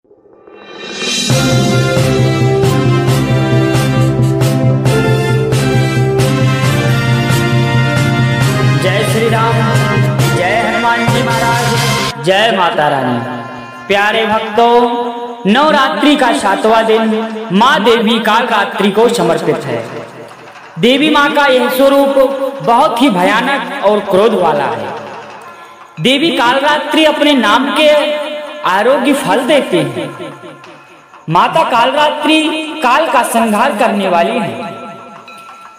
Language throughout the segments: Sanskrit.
जय श्री राम, जय हनुमान जी महाराज, जय माता रानी। प्यारे भक्तों, नवरात्रि का 7वां दिन माँ देवी कालरात्रि को समर्पित है। देवी माँ का यह स्वरूप बहुत ही भयानक और क्रोध वाला है। देवी कालरात्रि अपने नाम के आरोग्य फल देती है। माता कालरात्रि काल का संहार करने वाली है।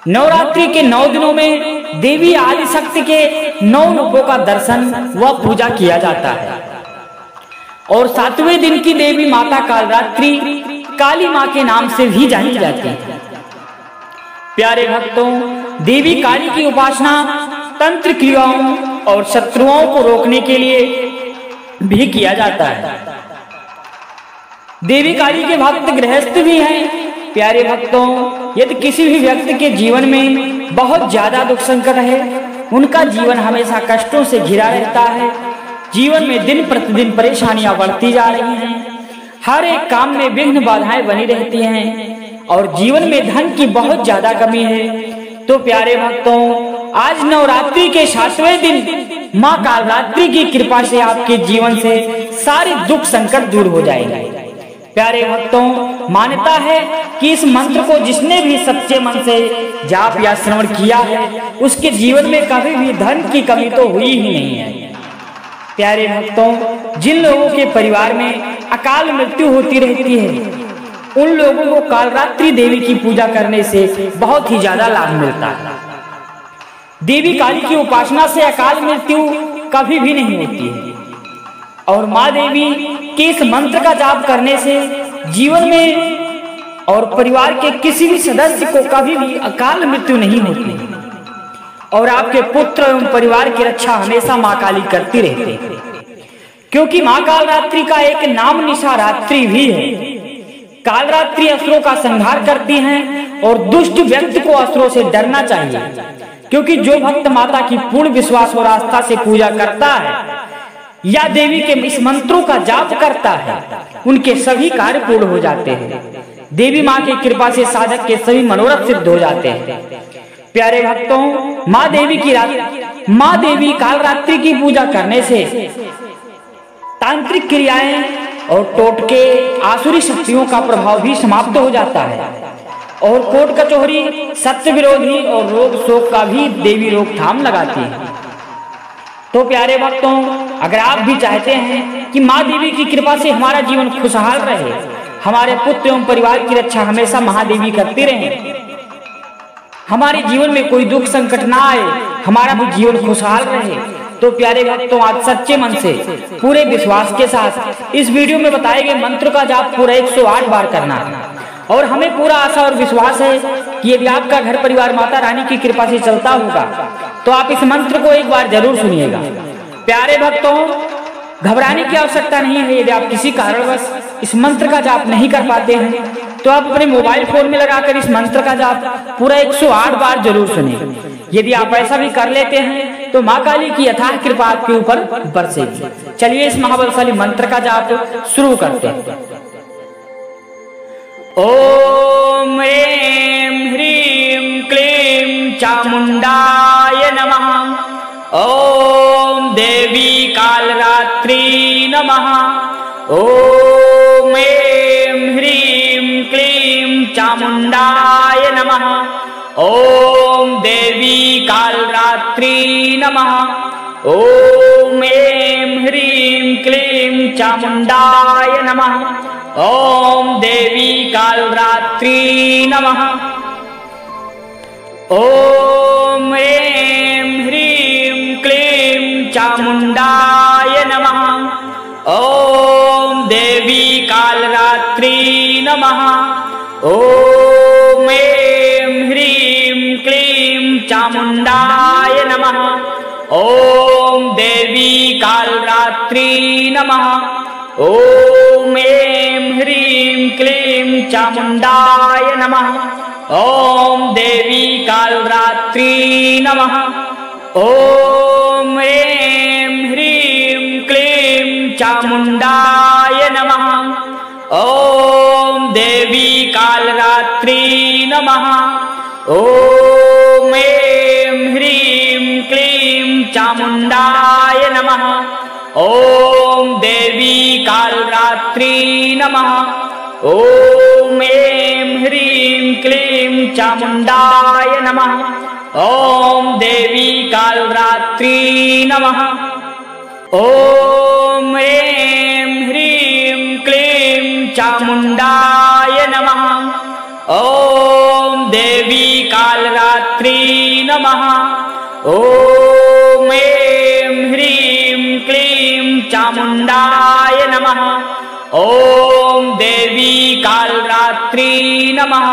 नवरात्रि के 9 दिनों में देवी आदि शक्ति के 9 रूपों का दर्शन व पूजा किया जाता है और 7वें दिन की देवी माता कालरात्रि काली माँ के नाम से भी जानी जाती है। प्यारे भक्तों, देवी काली की उपासना तंत्र क्रियाओं और शत्रुओं को रोकने के लिए भी किया जाता है। देवी काली के भक्त गृहस्थ भी हैं। प्यारे भक्तों, यदि किसी भी व्यक्ति के जीवन में बहुत ज्यादा दुख संकट है, उनका जीवन हमेशा कष्टों से घिरा रहता है, जीवन में दिन प्रतिदिन परेशानियां बढ़ती जा रही हैं, हर एक काम में विघ्न बाधाएं बनी रहती हैं और जीवन में धन की बहुत ज्यादा कमी है, तो प्यारे भक्तों, आज नवरात्रि के 7वें दिन माँ कालरात्रि की कृपा से आपके जीवन से सारे दुख संकट दूर हो जाएंगे। प्यारे भक्तों, मान्यता है कि इस मंत्र को जिसने भी सच्चे मन से जाप या श्रवण किया है, उसके जीवन में कभी भी धन की कमी तो हुई ही नहीं है। प्यारे भक्तों, जिन लोगों के परिवार में अकाल मृत्यु होती रहती है, उन लोगों को कालरात्रि देवी की पूजा करने से बहुत ही ज्यादा लाभ मिलता है। देवी काली की उपासना से अकाल मृत्यु कभी भी नहीं होती है और माँ देवी के इस मंत्र का जाप करने से जीवन में और परिवार के किसी भी सदस्य को कभी भी अकाल मृत्यु नहीं होती और आपके पुत्र एवं परिवार की रक्षा हमेशा माँ काली करती रहती है, क्योंकि माँ कालरात्रि का एक नाम निशा रात्रि भी है। कालरात्रि असुरों का संहार करती हैं और दुष्ट व्यक्ति को असुरों से डरना चाहिए, क्योंकि जो भक्त माता की पूर्ण विश्वास और आस्था से पूजा करता है या देवी के इस मंत्रों का जाप करता है, उनके सभी कार्य पूर्ण हो जाते हैं। देवी माँ की कृपा से साधक के सभी मनोरथ सिद्ध हो जाते हैं। प्यारे भक्तों, माँ देवी कालरात्रि की पूजा करने से तांत्रिक क्रियाएं और टोटके आसुरी शक्तियों का प्रभाव भी समाप्त हो जाता है और कोर्ट कचोहरी, सत्य विरोधी और रोग शोक का भी देवी रोकथाम लगाती है। तो प्यारे भक्तों, अगर आप भी चाहते हैं कि माँ देवी की कृपा से हमारा जीवन खुशहाल रहे, हमारे पुत्र एवं परिवार की रक्षा हमेशा महादेवी करती रहे, हमारे जीवन में कोई दुख संकट ना आए, हमारा भी जीवन खुशहाल रहे, तो प्यारे भक्तों, आज सच्चे मन से पूरे विश्वास के साथ इस वीडियो में बताए गए मंत्र का जाप पूरा 108 बार करना है और हमें पूरा आशा और विश्वास है कि यदि आपका घर परिवार माता रानी की कृपा से चलता होगा तो आप इस मंत्र को एक बार जरूर सुनिएगा। प्यारे भक्तों, घबराने की आवश्यकता नहीं है। यदि आप किसी कारणवश इस मंत्र का जाप नहीं कर पाते हैं तो आप अपने मोबाइल फोन में लगाकर इस मंत्र का जाप पूरा 108 बार जरूर सुनिए। यदि आप ऐसा भी कर लेते हैं तो माँ काली की यथार्थ कृपा आपके ऊपर बरसेगी। चलिए इस महाबलशाली मंत्र का जाप शुरू करते हैं। ओम ह्रीं ह्रीं क्लीं चामुंडाय नमः। ओम देवी कालरात्रि नमः। ओम ह्रीं क्लीं चामुंडाय नमः। ओम देवी कालरात्रि नमः। ओम ह्रीं क्लीं चामुंडाय नमः। ओम देवी कालरात्रि नमः। ओम ह्रीं क्लीं चामुंडाय नमः। ओम देवी कालरात्रि नमः। ओम ह्रीं क्लीं चामुंडाय नमः। ओम देवी कालरात्रि नमः। ओम ह्रीं क्लीं चामुंडाय नमः। ओम देवी कालरात्रि नमः। ओम ह्रीं क्लीं चामुंडाय नमः। कालरात्रि नमः। ॐ ऐं ह्रीं क्लीं चामुण्डाय नमः। ॐ देवी कालरात्रि नमः। ॐ ऐं ह्रीं क्लीं चामुण्डाय नमः। ॐ देवी कालरात्रि नमः। ॐ ऐं ह्रीं क्लीं चामुण्डाय नमः। ॐ देवी कालरात्रि नमः।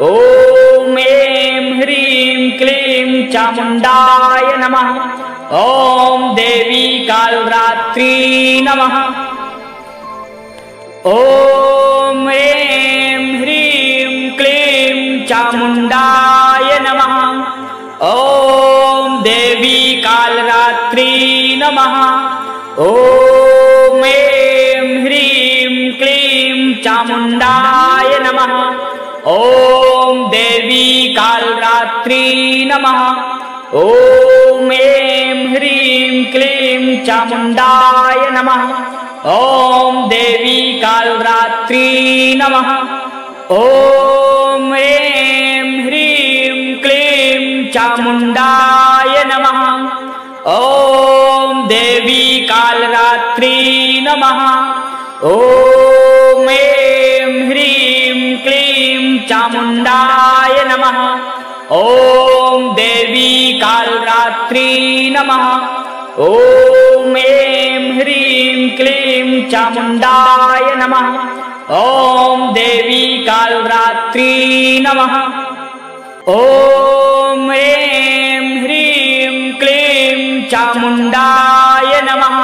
ॐ ऐं ह्रीं क्लीं चामुण्डाय नमः। ॐ देवी कालरात्रि नमः। ॐ ऐं ह्रीं क्लीं चामुण्डाय नमः। ॐ देवी कालरात्रि नमः। ॐ ऐं ह्रीं क्लीं चामुण्डाय नमः। ॐ देवी कालरात्रि नमः। ॐ ऐं ह्रीं क्लीं चामुण्डाय नमः। ॐ देवी कालरात्रि नमः। ॐ ऐं ह्रीं क्लीं चामुण्डाय नमः। ॐ देवी कालरात्रि नमः। ॐ ऐं ह्रीं क्लीं चामुण्डाय नमः। ॐ देवी कालरात्रि नमः। ॐ ऐं ह्रीं क्लीं चामुण्डाय नमः। ॐ देवी कालरात्रि नमः। ॐ ऐं ह्रीं क्लीं चामुण्डाय नमः।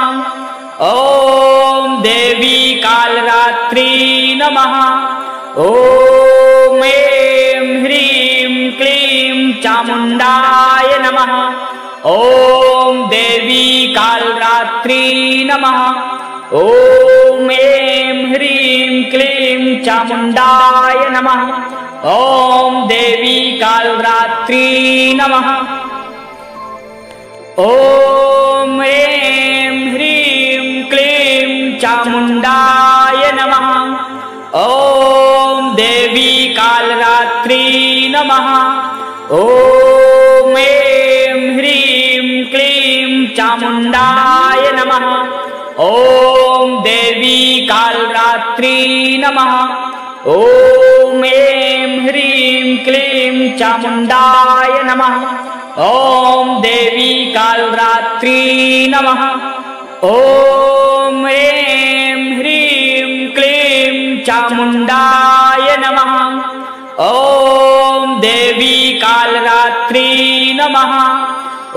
ॐ देवी कालरात्रि नमः। ॐ ऐं ह्रीं क्लीं चामुण्डाय नमः। ॐ देवी कालरात्रि नमः। ॐ ऐं ह्रीं क्लीं चामुण्डाय नमः। ॐ देवी कालरात्रि नमः। ॐ ऐं ह्रीं क्लीं चामुण्डाय नमः। ॐ देवी कालरात्रि नमः। ॐ ऐं ह्रीं क्लीं चामुण्डाय नमः। ॐ देवी कालरात्रि नमः। ॐ ऐं ह्रीं क्लीं चामुण्डाय नमः। ॐ देवी कालरात्रि नमः। ॐ ऐं ह्रीं क्लीं चामुण्डाय नमः। ॐ देवी कालरात्रि नमः।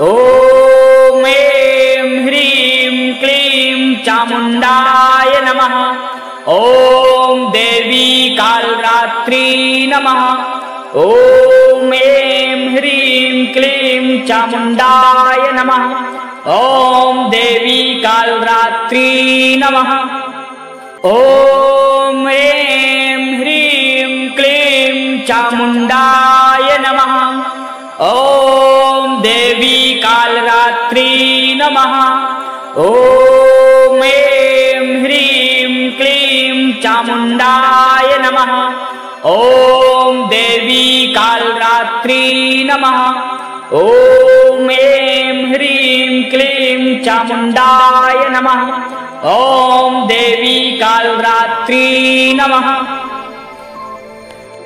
ॐ ऐं ह्रीं क्लीं चामुण्डाय नमः। ॐ देवी कालरात्रि नमः। ॐ ऐं ह्रीं क्लीं चामुण्डाय नमः। ॐ देवी कालरात्रि नमः। ॐ ऐं ह्रीं क्लीं चामुण्डाय नमः। ॐ देवी कालरात्रि नमः। ॐ ऐं ह्रीं क्लीं चामुण्डाय नमः। ॐ देवी कालरात्रि नमः। ॐ ऐं ह्रीं क्लीं चामुण्डाय नमः। ॐ देवी कालरात्रि नमः।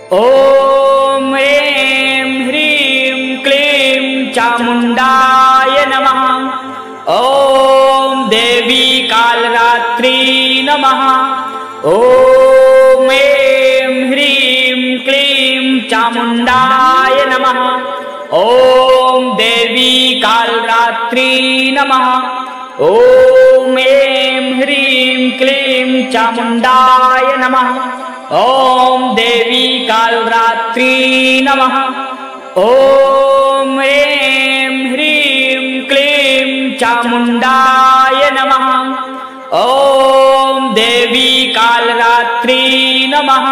ॐ ऐं ह्रीं क्लीं चामुण्डाय नमः। ॐ देवी कालरात्रि नमः। ॐ ऐं ह्रीं क्लीं चामुण्डाय नमः। ॐ देवी कालरात्रि नमः। ॐ ऐं ह्रीं क्लीं चामुण्डाय नमः। ॐ देवी कालरात्रि नमः। ॐ ऐं ह्रीं क्लीं चामुण्डाय नमः। ॐ देवी कालरात्रि नमः।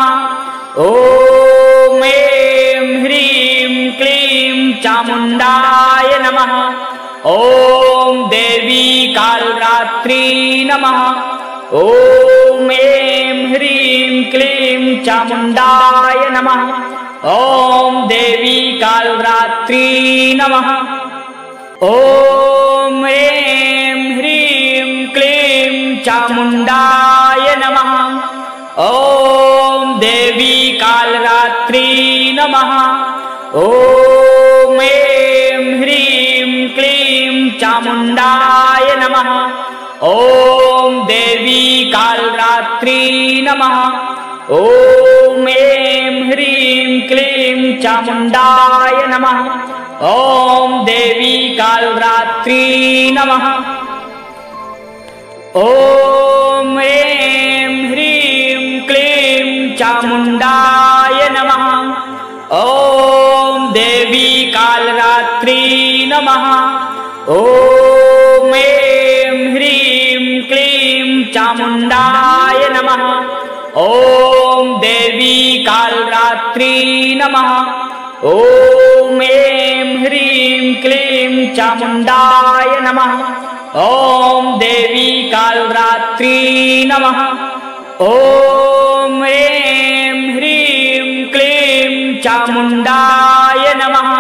ॐ ऐं ह्रीं क्लीं चामुण्डाय नमः। ॐ देवी कालरात्रि नमः। ॐ ॐ ऐं ह्रीं क्लीं चामुण्डाय नमः। ॐ देवी कालरात्रि नमः। ॐ ऐं ह्रीं क्लीं चामुण्डाय नमः। ॐ देवी कालरात्रि नमः। ॐ ऐं ह्रीं क्लीं चामुण्डाय नमः। ॐ देवी कालरात्रि नमः। ॐ ऐं ह्रीं क्लीं चामुण्डाय नमः। ॐ देवी कालरात्रि नमः। ॐ ऐं ह्रीं क्लीं चामुण्डाय नमः। ॐ देवी कालरात्रि नमः। ॐ ऐं ह्रीं क्लीं चामुण्डाय नमः। ॐ देवी कालरात्रि नमः। ॐ ऐं ह्रीं क्लीं चामुण्डाय नमः। ॐ देवी कालरात्रि नमः। ॐ ऐं ह्रीं क्लीं चामुण्डाय नमः।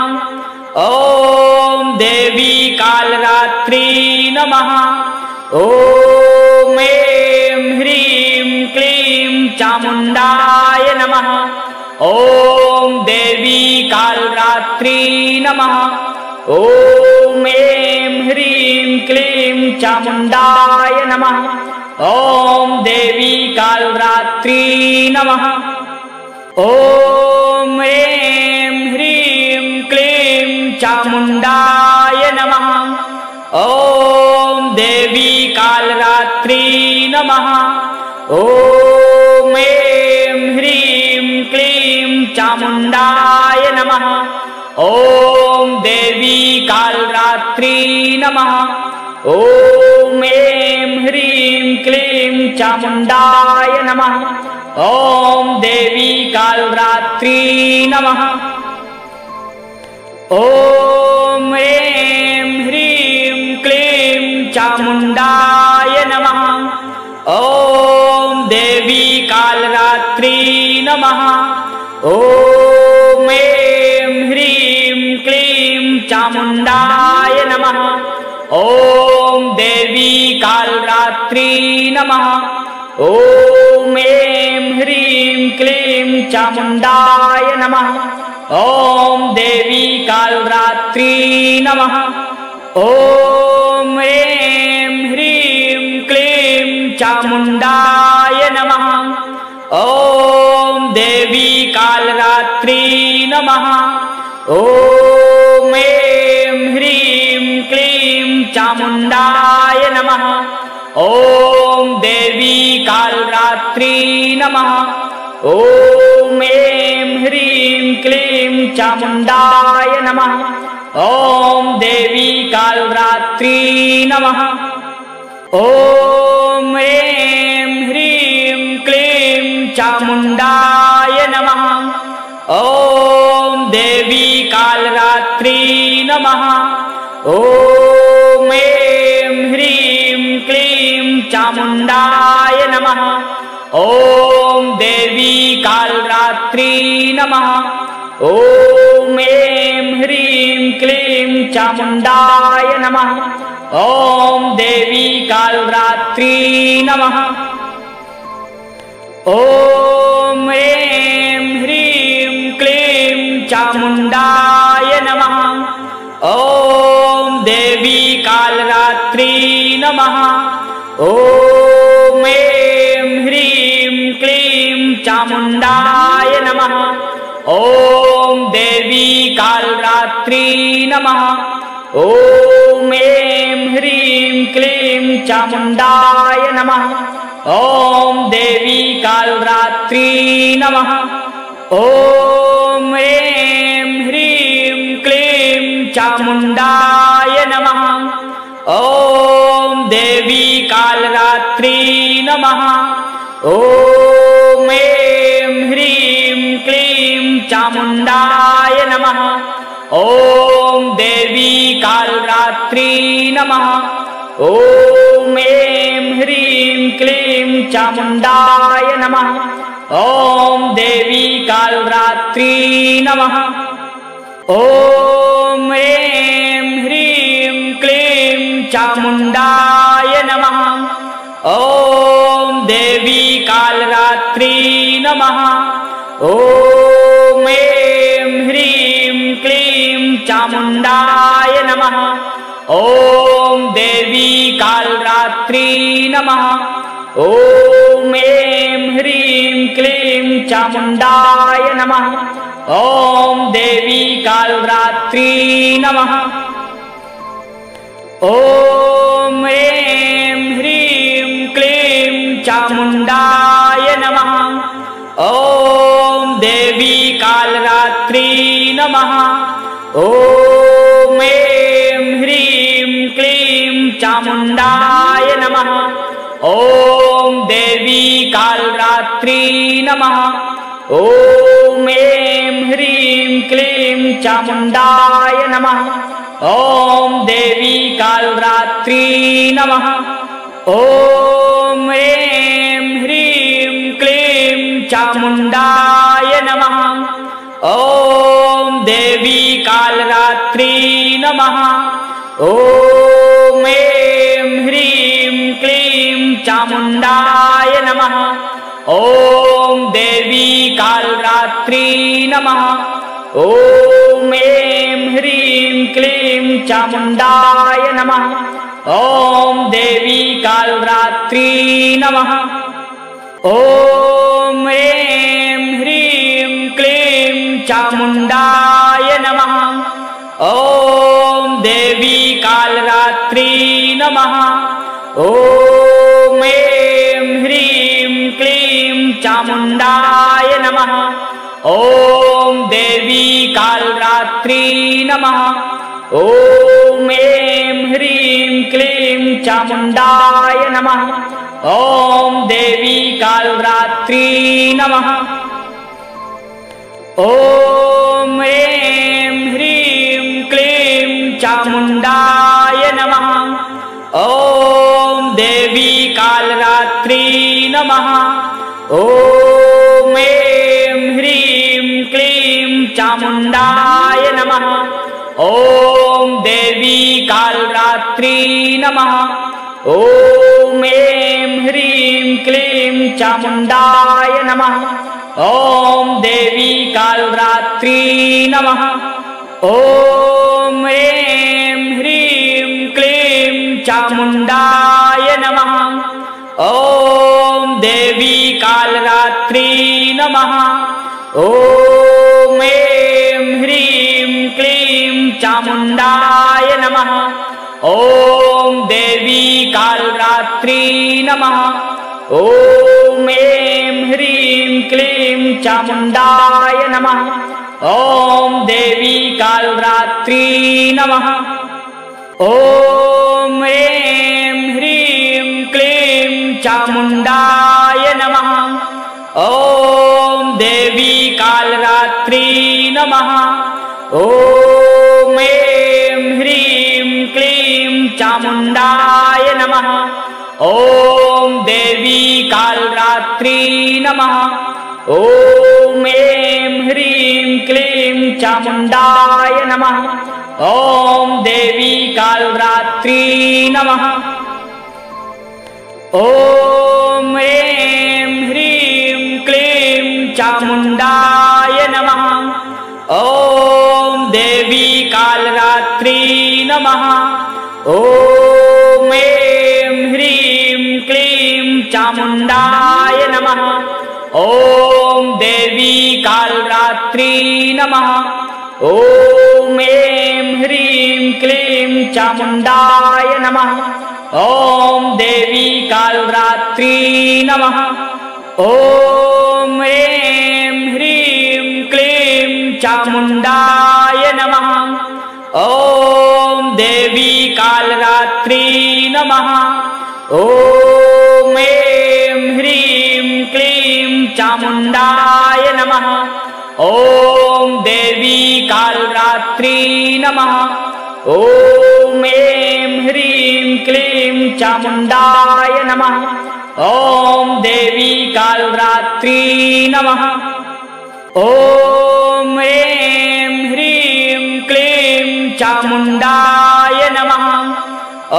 ॐ देवी कालरात्रि नमः। ॐ ऐं ह्रीं क्लीं चामुण्डाय नमः। ॐ देवी कालरात्रि नमः। ॐ ऐं ह्रीं क्लीं चामुण्डाय नमः। ॐ देवी कालरात्रि नमः। ॐ ऐं ह्रीं क्लीं चामुण्डाय नमः। ॐ देवी कालरात्रि नमः। ॐ ऐं ह्रीं क्लीं चामुण्डाय नमः। ॐ देवी कालरात्रि नमः। ॐ ऐं ह्रीं क्लीं चामुण्डाय नमः। ॐ देवी कालरात्रि नमः। ॐ ऐं ह्रीं क्लीं चामुण्डाय नमः। ॐ देवी कालरात्रि नमः। ॐ ऐं ह्रीं क्लीं चामुण्डाय नमः। ॐ देवी कालरात्रि नमः। ॐ ऐं ह्रीं क्लीं चामुण्डाय नमः। ॐ देवी कालरात्रि नमः। ॐ ऐं ह्रीं क्लीं चामुण्डाय नमः। ॐ देवी कालरात्रि नमः। ॐ ऐं ह्रीं क्लीं चामुण्डाय नमः। ॐ देवी कालरात्रि नमः। ॐ ऐं ह्रीं क्लीं चामुण्डाय नमः। ॐ देवी कालरात्रि नमः। ॐ ऐं ह्रीं क्लीं चामुण्डाय नमः। ॐ देवी कालरात्रि नमः। ॐ ऐं ह्रीं क्लीं चामुण्डाय नमः। ॐ देवी कालरात्रि नमः। ॐ ऐं ह्रीं क्लीं चामुण्डाय नमः। ॐ देवी कालरात्रि नमः। ॐ ऐं ह्रीं क्लीं चामुण्डाय नमः। ॐ देवी कालरात्रि नमः। ॐ ऐं ह्रीं क्लीं चामुण्डाय नमः। ॐ देवी कालरात्रि नमः। ॐ ऐं ह्रीं क्लीं चामुण्डाय नमः। ॐ देवी कालरात्रि नमः। ॐ ऐं ह्रीं क्लीं चामुण्डाय नमः। ॐ देवी कालरात्रि नमः। ॐ ऐं ह्रीं क्लीं चामुण्डाय नमः। ॐ देवी कालरात्रि नमः। ॐ ऐं ह्रीं ह्रीं क्लीं चामुण्डाय नमः। ॐ देवी कालरात्रि नमः। ॐ ह्रीं ह्रीं क्लीं चामुण्डाय नमः। ॐ देवी कालरात्रि नमः। ॐ ह्रीं क्लीं चामुण्डाय नमः। ॐ देवी कालरात्रि नमः। ॐ ह्रीं क्लीं चामुण्डाय नमः। ॐ देवी कालरात्रि नमः। ॐ ह्रीं क्लीं चामुण्डाय नमः। ॐ देवी कालरात्रि नमः। ॐ ह्रीं क्लीं चामुण्डाय नमः। ॐ देवी कालरात्रि नमः। ॐ ह्रीं क्लीं चामुण्डाय नमः। ॐ देवी कालरात्रि नमः। ॐ ह्रीं क्लीं चामुण्डाय नमः। ॐ देवी कालरात्रि नमः। ॐ ह्रीं क्लीं चामुण्डाय नमः। ॐ देवी कालरात्रि नमः। ॐ ह्रीं क्लीं चामुण्डाय नमः। ॐ देवी कालरात्रि नमः। ॐ ह्रीं क्लीं चामुण्डाय नमः। ॐ देवी कालरात्रि नमः। ॐ ह्रीं क्लीं चामुण्डाय नमः। ॐ देवी कालरात्रि नमः। ॐ ह्रीं क्लीं चामुण्डाय नमः। ॐ देवी कालरात्रि नमः। ॐ ह्रीं क्लीं चामुण्डाय नमः। ॐ देवी कालरात्रि नमः। ॐ ह्रीं क्लीं चामुण्डाय नमः। ॐ देवी कालरात्रि नमः। ॐ ह्रीं क्लीं चामुण्डाय नमः। ॐ देवी कालरात्रि नमः। ॐ ह्रीं क्लीं चामुण्डाय नमः। ॐ देवी कालरात्रि नमः। ॐ ह्रीं क्लीं चामुण्डाय नमः। ॐ देवी कालरात्रि नमः। ॐ ह्रीं क्लीं चामुण्डाय नमः। ॐ देवी कालरात्रि नमः। ॐ ह्रीं क्लीं चामुण्डाय नमः। ॐ देवी कालरात्रि नमः। ॐ ह्रीं क्लीं चामुण्डाय नमः। ॐ देवी कालरात्रि नमः। ॐ ह्रीं क्लीं चामुण्डाय नमः। ॐ देवी कालरात्रि नमः। ॐ ह्रीं क्लीं चामुण्डाय नमः। ॐ देवी कालरात्रि नमः। ॐ ह्रीं क्लीं चामुण्डाय नमः। ॐ देवी कालरात्रि नमः। ॐ ह्रीं क्लीं चामुण्डाय नमः। ॐ देवी कालरात्रि नमः। ॐ ह्रीं क्लीं चामुण्डाय नमः। ॐ देवी कालरात्रि नमः। ॐ ह्रीं क्लीं चामुण्डाय नमः। ॐ देवी कालरात्रि नमः। ॐ ह्रीं क्लीं चामुण्डाय नमः। ओम देवी कालरात्रि नमः। ओम ऐं ह्रीं क्लीं चामुण्डाय नमः।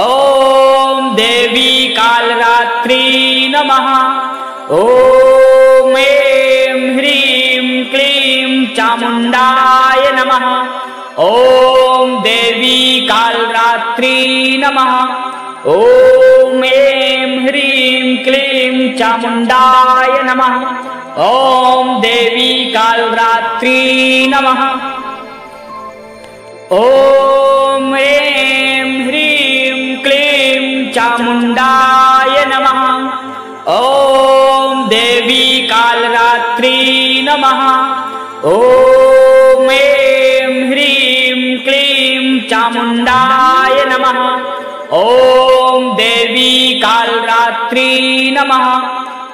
ओम देवी कालरात्रि नमः। ओम ऐं ह्रीं क्लीं चामुण्डाय नमः। ओम देवी कालरात्रि नमः। ओम ऐं ह्रीं क्लीं चामुण्डाय नमः। ओम देवी कालरात्रि नमः। ओम ऐं ह्रीं क्लीं चामुण्डाय नमः। ओम देवी कालरात्रि नमः। ओम ऐं ह्रीं क्लीं चामुण्डाय नमः। ओम देवी कालरात्रि नमः।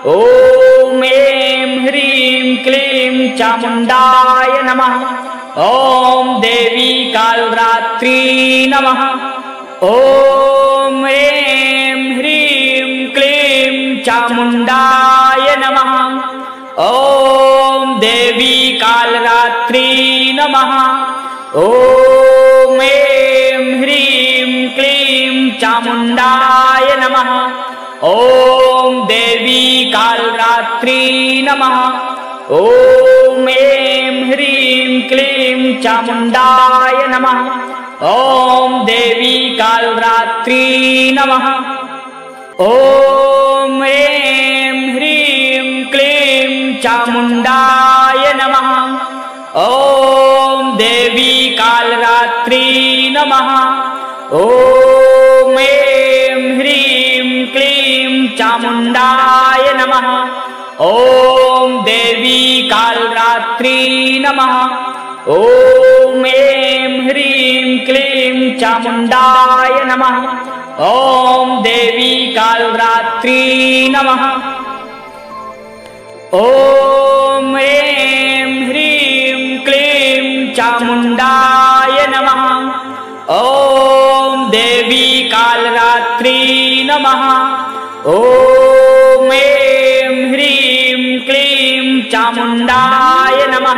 ओम ऐं ह्रीं क्लीं चामुण्डाय नमः। ओम देवी कालरात्रि नमः। ओम ऐं ह्रीं क्लीं चामुण्डाय नमः। ओम देवी कालरात्रि नमः। ओम ऐं ह्रीं क्लीं चामुण्डाय नमः। ओम देवी कालरात्रि नमः। ओम ऐं ह्रीं क्लीं चामुण्डाय नमः। ओम देवी कालरात्रि नमः। ओम ऐं ह्रीं क्लीं चामुण्डाय नमः। ओम देवी कालरात्रि नमः। ओम ऐं ह्रीं क्लीं चामुण्डाय नमः। ओम देवी कालरात्रि नमः। ओम ऐं ह्रीं क्लीं चामुण्डाय नमः। ओम देवी कालरात्रि नमः। ओम ऐं ह्रीं क्लीं चामुण्डाय नमः। ओम देवी कालरात्रि नमः। ओम ऐं ह्रीं क्लीं चामुण्डाय नमः।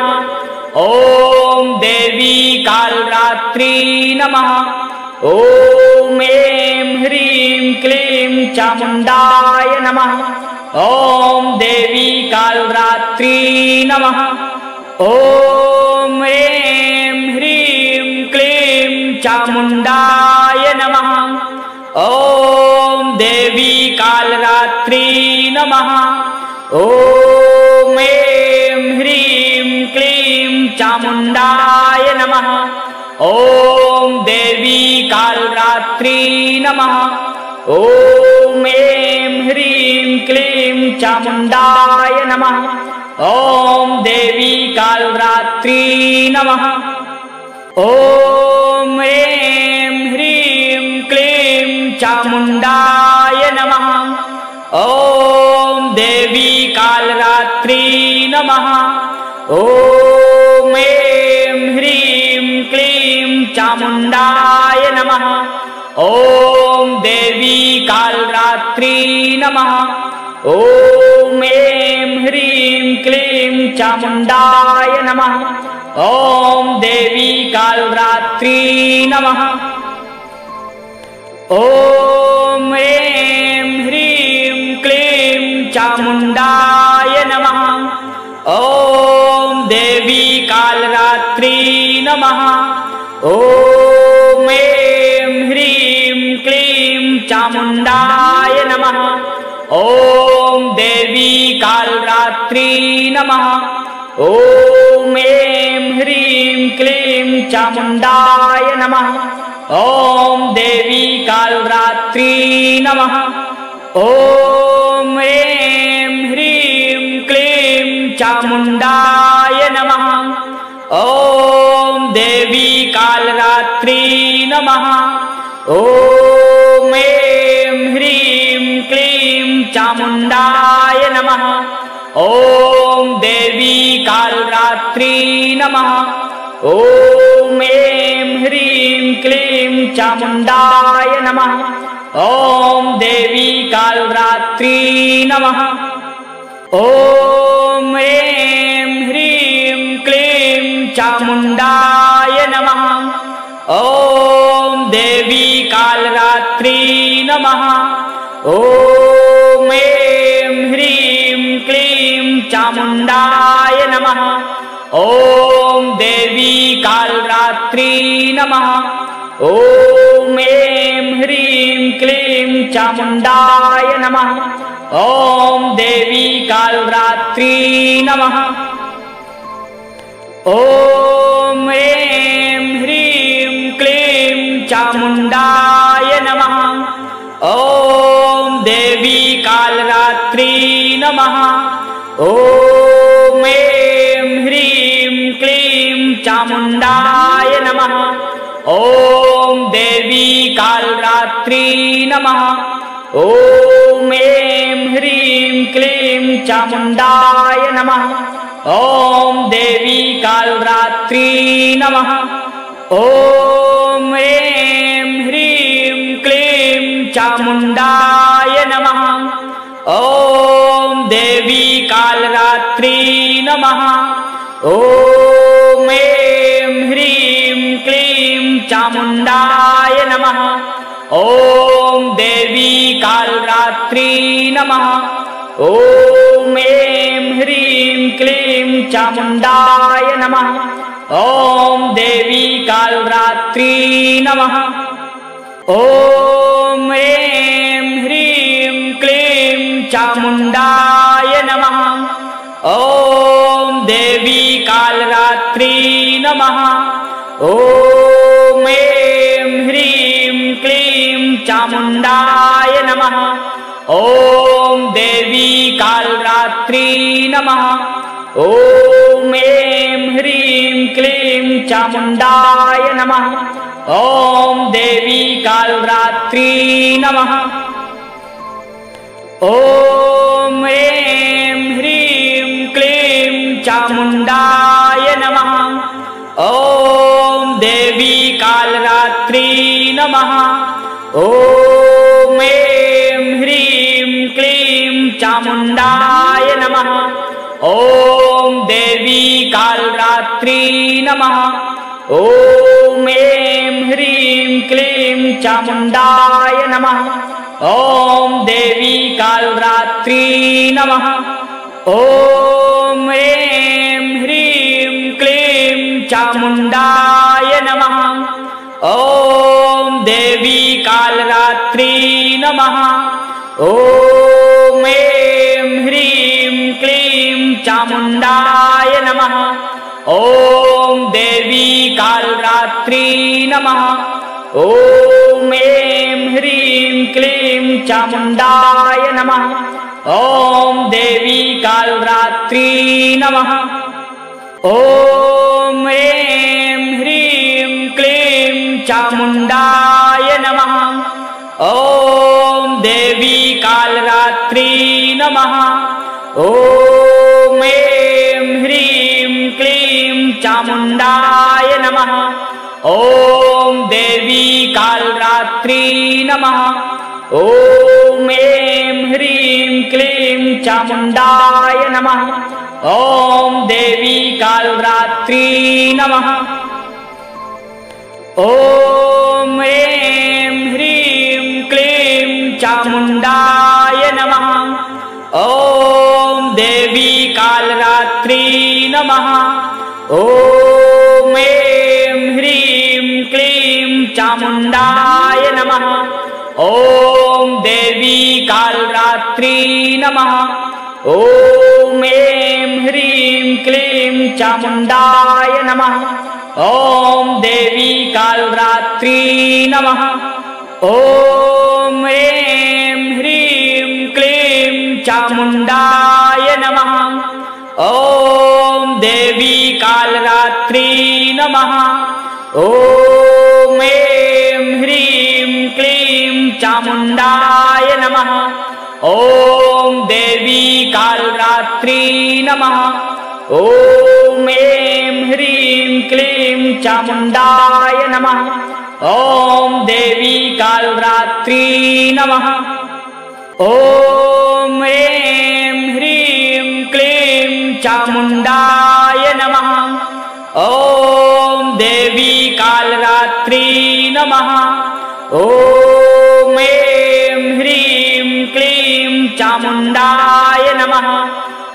ओम देवी कालरात्रि नमः। ओम ऐं ह्रीं क्लीं चामुण्डाय नमः। ओम देवी कालरात्रि नमः। ओम ऐं ह्रीं क्लीं चामुण्डाय नमः। ओम देवी कालरात्रि नमः। ओम ऐं ह्रीं क्लीं चामुण्डाय नमः। ओम देवी कालरात्रि नमः। ओम ऐं ह्रीं क्लीं चामुण्डाय नमः। ओम देवी कालरात्रि नमः। ओम ऐं ह्रीं क्लीं चामुण्डाय नमः। ओम देवी कालरात्रि नमः। ओम ऐं ह्रीं क्लीं चामुण्डाय नमः। ओम देवी कालरात्रि नमः। ओम ऐं ह्रीं क्लीं चामुण्डाय नमः। ओम देवी कालरात्रि नमः। ओम ऐं ह्रीं क्लीं चामुण्डाय नमः। ओम देवी कालरात्रि नमः। ओम ऐं ह्रीं क्लीं चामुण्डाय नमः। ओम देवी कालरात्रि नमः। ओम ऐं ह्रीं क्लीं चामुण्डाय नमः। ओम देवी कालरात्रि नमः। ओम ऐं ह्रीं क्लीं चामुण्डाय नमः। ओम देवी कालरात्रि नमः। ओम ऐं ह्रीं क्लीं चामुण्डाय नमः। ओम देवी कालरात्रि नमः। ओम ऐं ह्रीं क्लीं चामुण्डाय नमः। ओम देवी कालरात्रि नमः। ओम ऐं ह्रीं क्लीं चामुण्डाय नमः। ओम देवी कालरात्रि नमः। ओम ऐं ह्रीं क्लीं चामुण्डाय नमः। ओम देवी कालरात्रि नमः। ओम ऐं ह्रीं क्लीं चामुण्डाय नमः। ओम देवी कालरात्रि नमः। ओम ऐं ह्रीं क्लीं चामुण्डाय नमः। ओम देवी कालरात्रि नमः। ओम ऐं ह्रीं क्लीं चामुण्डाय नमः। ओम देवी कालरात्रि नमः। ओम ऐं ह्रीं क्लीं चामुण्डाय नमः। ओम देवी कालरात्रि नमः। ओम ऐं ह्रीं क्लीं चामुण्डाय नमः। ओम देवी कालरात्रि नमः। ओम ऐं ह्रीं क्लीं चामुण्डाय नमः। ओम देवी कालरात्रि नमः। ओम ऐं ह्रीं क्लीं चामुण्डाय नमः। ओम देवी कालरात्रि नमः। ओम ऐं ह्रीं क्लीं चामुण्डाय नमः। ओम देवी कालरात्रि नमः। ओम ऐं ह्रीं क्लीं चामुण्डाय नमः। ओम देवी कालरात्रि नमः। ओम ऐं ह्रीं क्लीं चामुण्डाय नमः। ओम देवी कालरात्रि नमः। ओम ऐं ह्रीं क्लीं चामुण्डाय नमः। ओम देवी कालरात्रि नमः। ओम ऐं ह्रीं क्लीं चामुण्डाय नमः। ओम देवी कालरात्रि नमः। ओम ऐं ह्रीं क्लीं चामुण्डाय नमः। ओम देवी कालरात्रि नमः। ओम ऐं ह्रीं क्लीं चामुण्डाय नमः। ओम देवी कालरात्रि नमः। ओम ऐं ह्रीं क्लीं चामुण्डाय नमः। ओम देवी कालरात्रि नमः। ओम ऐं ह्रीं क्लीं चामुण्डाय नमः। ओम देवी कालरात्रि नमः। ओम ऐं ह्रीं क्लीं चामुण्डाय नमः। ओम देवी कालरात्रि नमः। ओम ऐं ह्रीं क्लीं चामुण्डाय नमः। ओम देवी कालरात्रि नमः। ओम ऐं ह्रीं क्लीं चामुण्डाय नमः। ओम देवी कालरात्रि नमः। ओम ऐं ह्रीं क्लीं चामुण्डाय नमः। ओम देवी कालरात्रि नमः। ओम ऐं ह्रीं क्लीं चामुण्डाय नमः। ओम देवी कालरात्रि नमः। ओम ऐं ह्रीं क्लीं चामुण्डाय नमः। ओम देवी कालरात्रि नमः। ओम ऐं ह्रीं क्लीं चामुण्डाय नमः। ओम देवी कालरात्रि नमः। ओम ऐं ह्रीं क्लीं चामुण्डाय नमः। ओम देवी कालरात्रि नमः। ओम ऐं ह्रीं क्लीं चामुण्डाय नमः। ओम देवी कालरात्रि नमः। ओम ऐं ह्रीं क्लीं चामुण्डाय नमः। ओम देवी कालरात्रि नमः। ओम ऐं ह्रीं क्लीं चामुण्डाय नमः।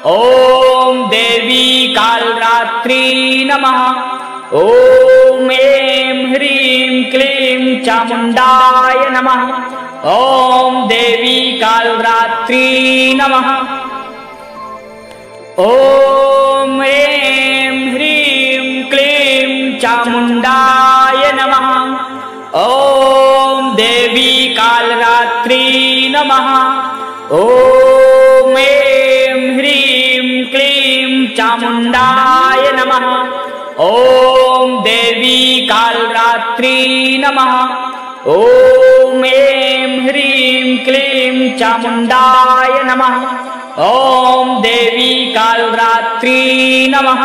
ओम देवी कालरात्रि नमः। ओम ऐं ह्रीं क्लीं चामुण्डाय नमः। ओम देवी कालरात्रि नमः। ओम ऐं ह्रीं क्लीं चामुण्डाय नमः। ओम देवी कालरात्रि नमः। ओम ऐं ह्रीं क्लीं चामुण्डाय नमः। ओम देवी कालरात्रि नमः। ओम ऐं ह्रीं क्लीं चामुण्डाय नमः। ओम देवी कालरात्रि नमः।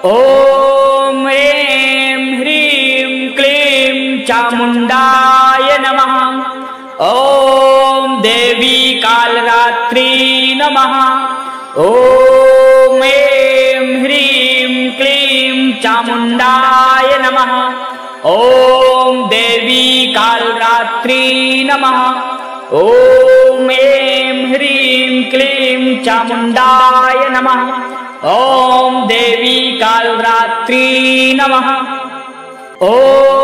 ओम ऐं ह्रीं क्लीं चामुण्डाय नमः। ओम देवी कालरात्रि नमः। ओम ऐं ह्रीं क्लीं चामुण्डाय नमः। ओम देवी कालरात्रि नमः। ओम ऐं ह्रीं क्लीं चामुण्डाय नमः। ओम देवी कालरात्रि नमः।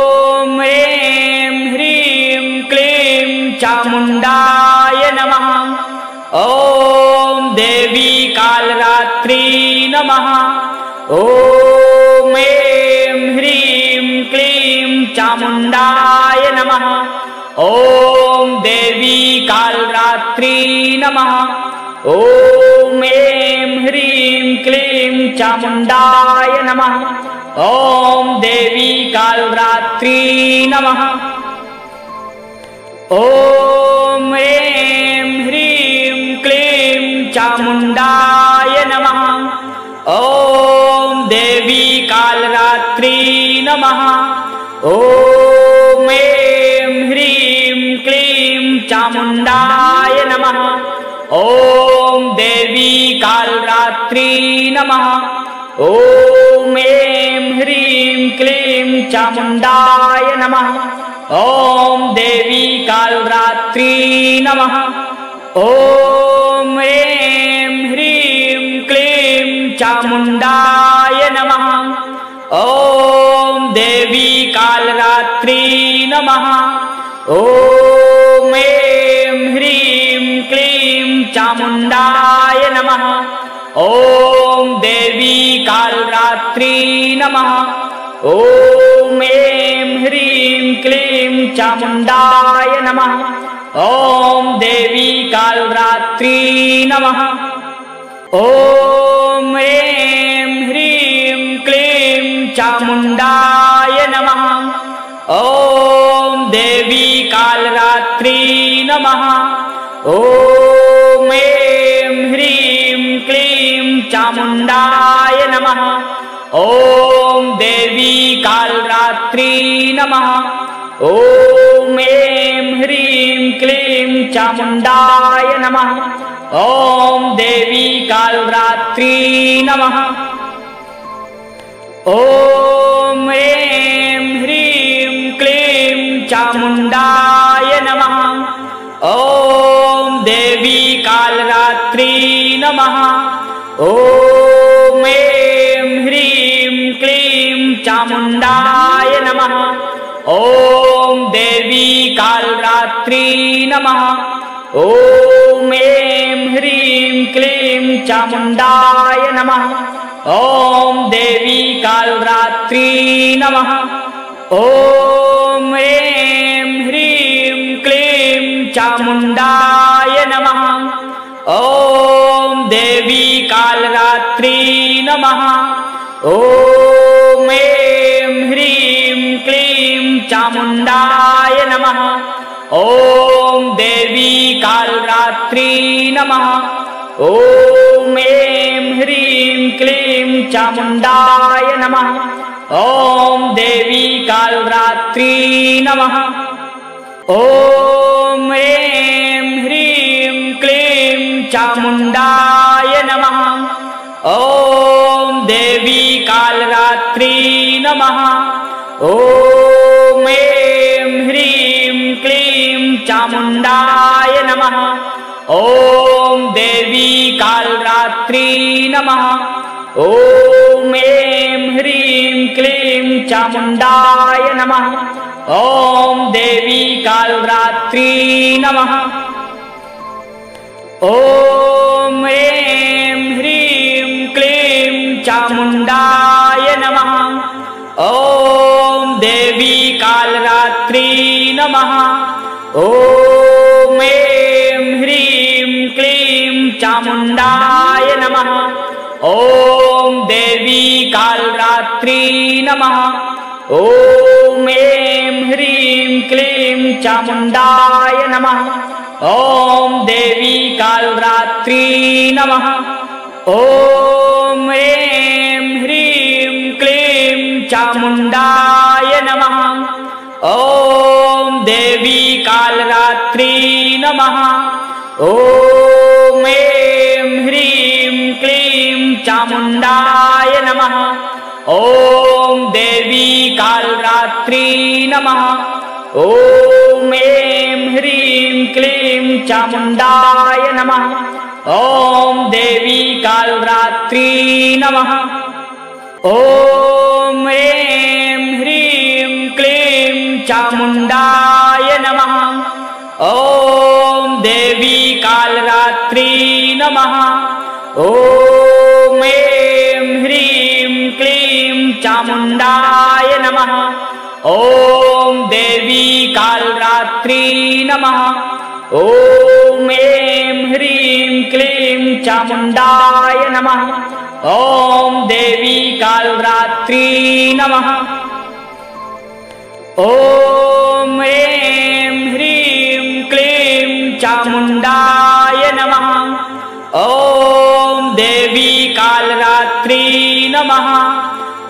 ओम ऐं ह्रीं क्लीं चामुण्डाय नमः। ओम देवी कालरात्रि नमः। ओम ऐं ह्रीं क्लीं चामुण्डाय नमः। ओम देवी कालरात्रि नमः। ओम ऐं ह्रीं क्लीं चामुण्डाय नमः। ओम देवी कालरात्रि नमः। ओम ऐं ह्रीं क्लीं चामुण्डाय नमः। ओम देवी कालरात्रि नमः। ओम ऐं ह्रीं क्लीं चामुण्डाय नमः। ओम देवी कालरात्रि नमः। ओम ऐं ह्रीं क्लीं चामुण्डाय नमः। ओम देवी कालरात्रि नमः। ओम ऐं ह्रीं क्लीं चामुण्डाय नमः। ओम देवी कालरात्रि नमः। ओम ऐं ह्रीं क्लीं चामुण्डाय नमः। ओम देवी कालरात्रि नमः। ओम ऐं ह्रीं क्लीं चामुण्डाय नमः। ओम देवी कालरात्रि नमः। ओम ऐं ह्रीं क्लीं चामुण्डाय नमः। ओम देवी कालरात्रि नमः। ओम ऐं ह्रीं क्लीं चामुण्डाय नमः। ओम देवी कालरात्रि नमः। ओम ऐं ह्रीं क्लीं चामुण्डाय नमः। ओम देवी कालरात्रि नमः। ओम ऐं ह्रीं क्लीं चामुण्डाय नमः। ओम देवी कालरात्रि नमः। ओम ऐं ह्रीं क्लीं चामुण्डाय नमः। ओम देवी कालरात्रि नमः। ओम ऐं ह्रीं क्लीं चामुण्डाय नमः। ओम देवी कालरात्रि नमः। ओम ऐं ह्रीं क्लीं चामुण्डाय नमः। ओम देवी कालरात्रि नमः। ओम ऐं ह्रीं क्लीं चामुण्डाय नमः। ओम देवी कालरात्रि नमः। ओम ऐं ह्रीं क्लीं चामुण्डाय नमः। ओम देवी कालरात्रि नमः। ओम ऐं ह्रीं क्लीं चामुण्डाय नमः। ओम देवी कालरात्रि नमः। ओम ऐं ह्रीं क्लीं चामुण्डाय नमः। ओम देवी कालरात्रि नमः। ओम ऐं ह्रीं क्लीं चामुण्डाय नमः। ओम देवी कालरात्रि नमः। ओम ऐं ह्रीं क्लीं चामुण्डाय नमः। ओम देवी कालरात्रि नमः। ओम ऐं ह्रीं क्लीं चामुण्डाय नमः। ओम देवी कालरात्रि नमः। ओम ऐं ह्रीं क्लीं चामुण्डाय नमः। ओम देवी कालरात्रि नमः। ओम ऐं ह्रीं क्लीं चामुण्डाय नमः। ओम देवी कालरात्रि नमः। ओम ऐं ह्रीं क्लीं चामुण्डाय नमः। ओम देवी कालरात्रि नमः। ओम ऐं ह्रीं क्लीं चामुण्डाय नमः। ओम देवी कालरात्रि नमः। ओम ऐं ह्रीं क्लीं चामुण्डाय नमः। ओम देवी कालरात्रि नमः। ओम ऐं ह्रीं क्लीं चामुण्डाय नमः। ओम देवी कालरात्रि नमः। ओम ऐं ह्रीं क्लीं चामुण्डाय नमः। ओम देवी कालरात्रि नमः। ओम ऐं ह्रीं क्लीं चामुण्डाय नमः। ओम देवी कालरात्रि नमः।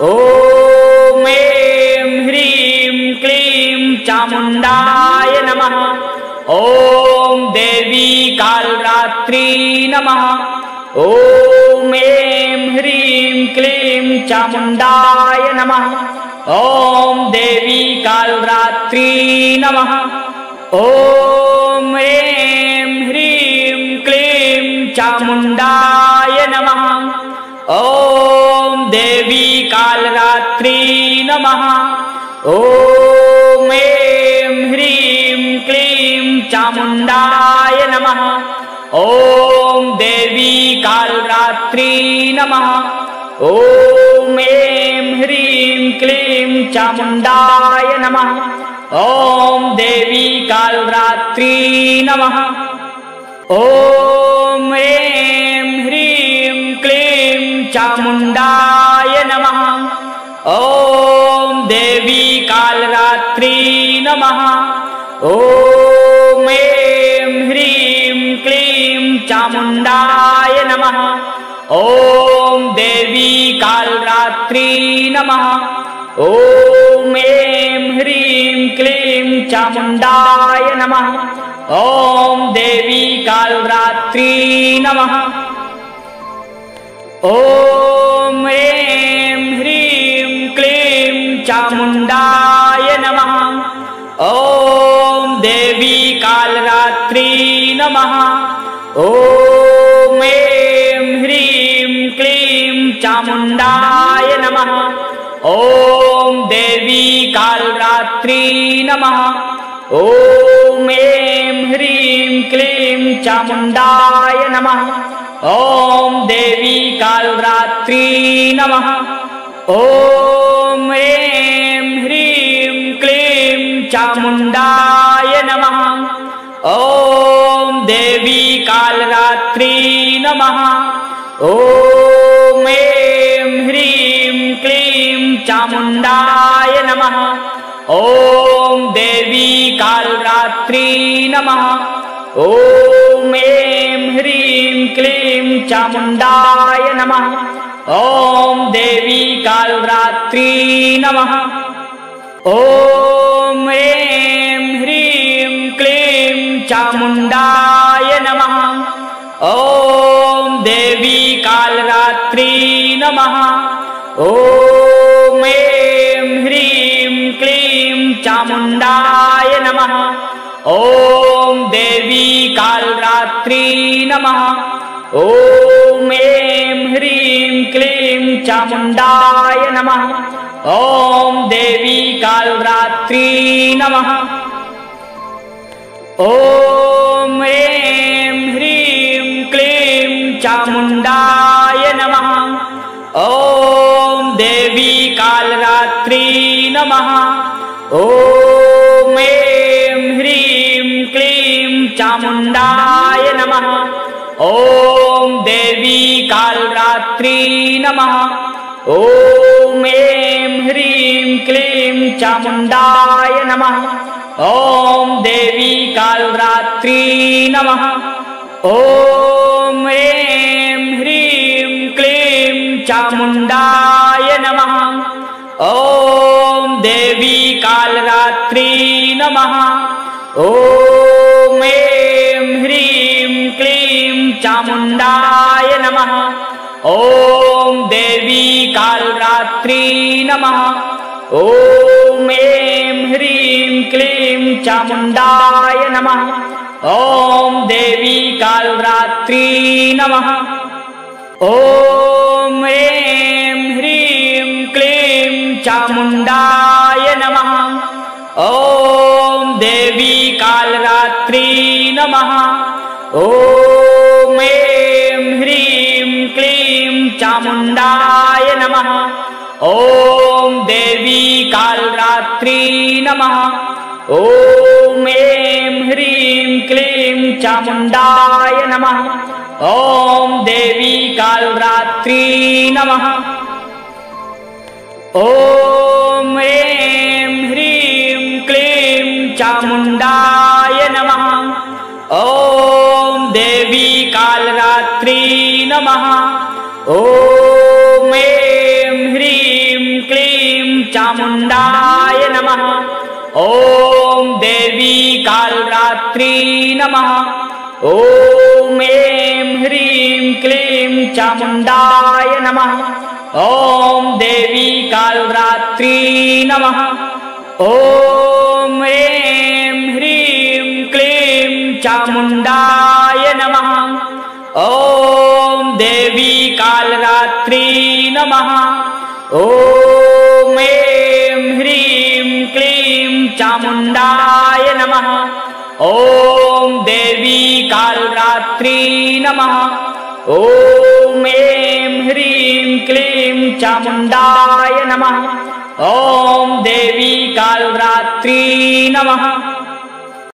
ओम ऐं ह्रीं क्लीं चामुण्डाय नमः। ओम देवी कालरात्रि नमः। ओम ऐं ह्रीं क्लीं चामुण्डाय नमः। ओम देवी कालरात्रि नमः। ओम ऐं ह्रीं क्लीं चामुण्डाय नमः। ओम देवी कालरात्रि नमः। ओम ऐं ह्रीं क्लीं चामुण्डाय नमः। ओम देवी कालरात्रि नमः। ओम ऐं ह्रीं क्लीं चामुण्डाय नमः। ओम देवी कालरात्रि नमः। ओम ऐं ह्रीं क्लीं चामुण्डाय नमः। ओम देवी कालरात्रि नमः। ओम ऐं ह्रीं क्लीं चामुण्डाय नमः। ओम देवी कालरात्रि नमः। ओम ऐं ह्रीं क्लीं चामुण्डाय नमः। ओम देवी कालरात्रि नमः। ओम ऐं ह्रीं क्लीं चामुण्डाय नमः। ओम देवी कालरात्रि नमः। ओम ऐं ह्रीं क्लीं चामुण्डाय नमः। ओम देवी कालरात्रि नमः। ओम ऐं ह्रीं क्लीं चामुण्डाय नमः। ओम देवी कालरात्रि नमः। ओम ऐं ह्रीं क्लीं चामुण्डाय नमः। ओम देवी कालरात्रि नमः। ओम ऐं ह्रीं क्लीं चामुण्डाय नमः। ओम देवी कालरात्रि नमः। ओम ऐं ह्रीं क्लीं चामुण्डाय नमः। ओम देवी कालरात्रि कालरात्रि नमः। ॐ ऐं ह्रीं क्लीं चामुण्डाय नमः। ॐ देवी कालरात्रि नमः। ॐ ऐं ह्रीं क्लीं चामुण्डाय नमः। ॐ देवी कालरात्रि नमः। ॐ ऐं ह्रीं क्लीं चामुण्डाय नमः। ॐ देवी कालरात्रि नमः। ॐ ऐं ह्रीं क्लीं चामुण्डाय नमः। ॐ देवी कालरात्रि नमः। ॐ ऐं ह्रीं क्लीं चामुण्डाय नमः। ॐ देवी कालरात्रि नमः। ॐ ऐं ह्रीं क्लीं चामुण्डाय नमः। ॐ देवी कालरात्रि नमः। ॐ ऐं ह्रीं क्लीं चामुण्डाय नमः। ॐ देवी कालरात्रि नमः। ॐ ऐं ह्रीं क्लीं चामुण्डाय नमः। ॐ देवी कालरात्रि नमः। ॐ ऐं ह्रीं क्लीं चामुण्डाय नमः। ॐ देवी कालरात्रि नमः। ॐ ऐं ह्रीं क्लीं चामुण्डाय नमः। ॐ देवी कालरात्रि नमः। ॐ ऐं ह्रीं क्लीं चामुण्डाय नमः। ॐ देवी कालरात्रि नमः। ॐ ऐं ह्रीं क्लीं चामुण्डाय नमः। ॐ देवी कालरात्रि नमः। ॐ ऐं ह्रीं क्लीं चामुण्डाय नमः। ॐ देवी कालरात्रि नमः। ॐ ऐं ह्रीं क्लीं चामुण्डाय नमः। ॐ देवी कालरात्रि नमः। ॐ ऐं ह्रीं क्लीं चामुण्डाय नमः। ॐ देवी कालरात्रि नमः। ॐ ऐं ह्रीं क्लीं चामुण्डाय नमः। ॐ देवी कालरात्रि नमः। ॐ ऐं ह्रीं क्लीं चामुण्डाय नमः। ॐ देवी कालरात्रि नमः। ॐ ऐं ह्रीं क्लीं चामुण्डाय नमः। ॐ देवी कालरात्रि नमः।